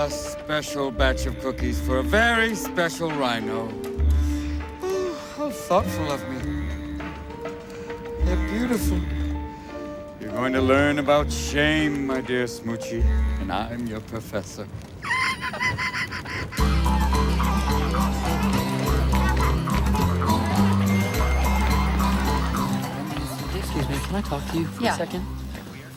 a special batch of cookies for a very special rhino. Oh, how thoughtful of me. They're beautiful. You're going to learn about shame, my dear Smoochy, and I'm your professor. Excuse me, can I talk to you for a second?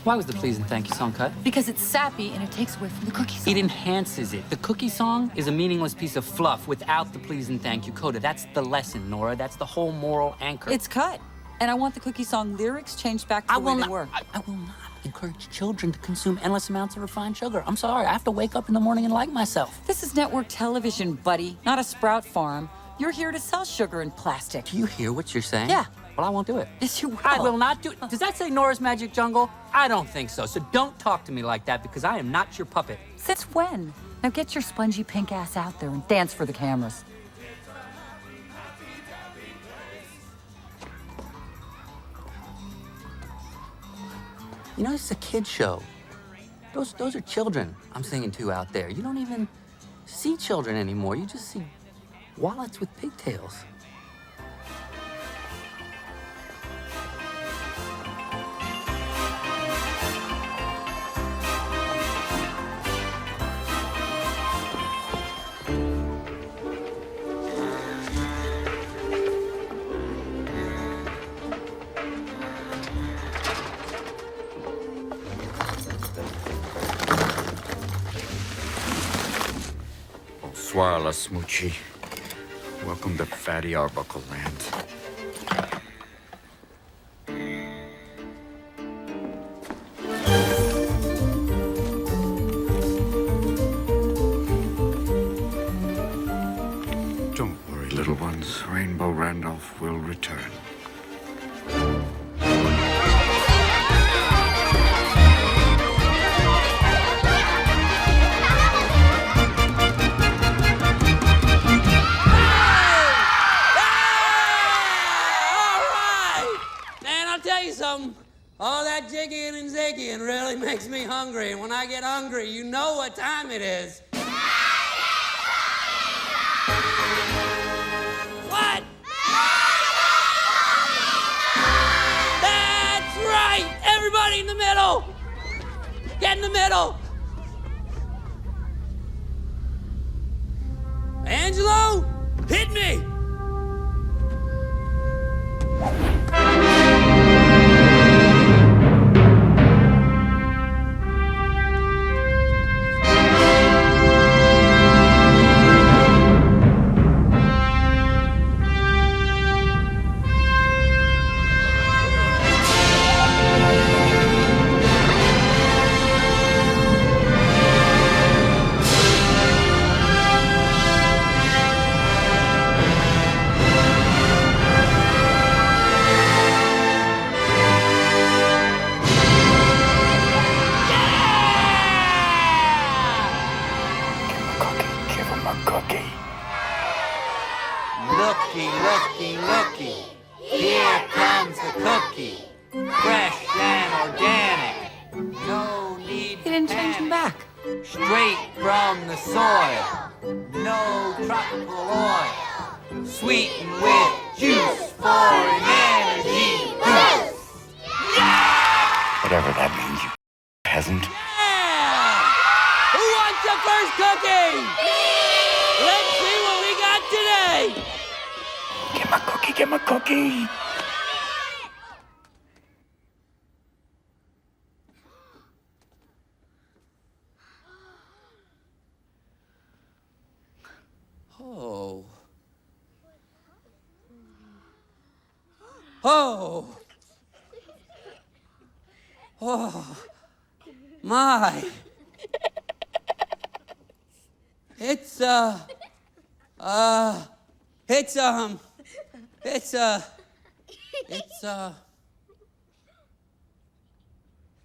Why was the Please and Thank You song cut? Because it's sappy and it takes away from the cookie song. It enhances it. The cookie song is a meaningless piece of fluff without the Please and Thank You coda. That's the lesson, Nora. That's the whole moral anchor. It's cut. And I want the cookie song lyrics changed back to the way they were. I will not encourage children to consume endless amounts of refined sugar. I'm sorry, I have to wake up in the morning and like myself. This is network television, buddy, not a sprout farm. You're here to sell sugar in plastic. Do you hear what you're saying? Yeah. Well, I won't do it. Yes, you will. I will not do it. Does that say Nora's Magic Jungle? I don't think so. So don't talk to me like that because I am not your puppet. Since when? Now get your spongy pink ass out there and dance for the cameras. You know, it's a kid show. Those are children I'm singing to out there. You don't even see children anymore. You just see wallets with pigtails. Swirl, Smoochy. Welcome to Fatty Arbuckle Land. Don't worry, little ones. Rainbow Randolph will return. All that jigging and zigging really makes me hungry. And when I get hungry, you know what time it is. What? That's right! Everybody in the middle! Get in the middle! Angelo, hit me! Looky, here comes the cookie. Fresh and organic. No need He didn't change him back. Straight from the soil. No tropical oil. Sweetened with juice for an energy boost. Yeah! Whatever that means, you peasant. Yeah! Who wants the first cookie? Let's see what we got today. Get my cookie, get my cookie. Oh. Oh. Oh. My. It's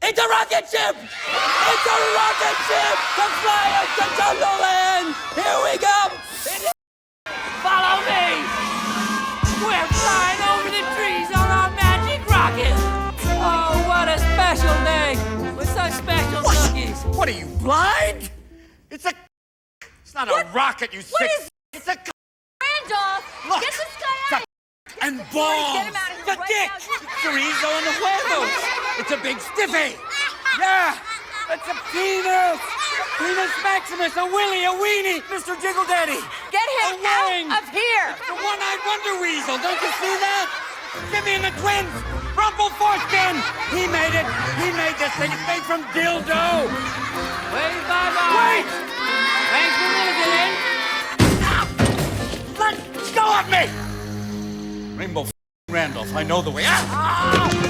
It's a rocket ship! It's a rocket ship to fly us to Jungle Land! Here we go! Follow me! We're flying over the trees on our magic rocket! Oh, what a special day! With such special cookies! What are you, blind? It's a It's not a rocket, you sick. is- It's a Randolph, Look. get this guy out. and balls. Get him out of here The right dick. now. Chorizo and the huevos. It's a big stiffy. Yeah, it's a penis. Penis Maximus, a willy, a weenie, Mr. Jiggle Daddy. Get him A wang. out of here. The one-eyed wonder weasel. Don't you see that? Jimmy and the twins. Rumple foreskin. He made it. He made this thing. It's made from dildo. Wait, bye-bye. Wait. Thanks for visiting. Let go of me! Rainbow Randolph, I know the way. Ah!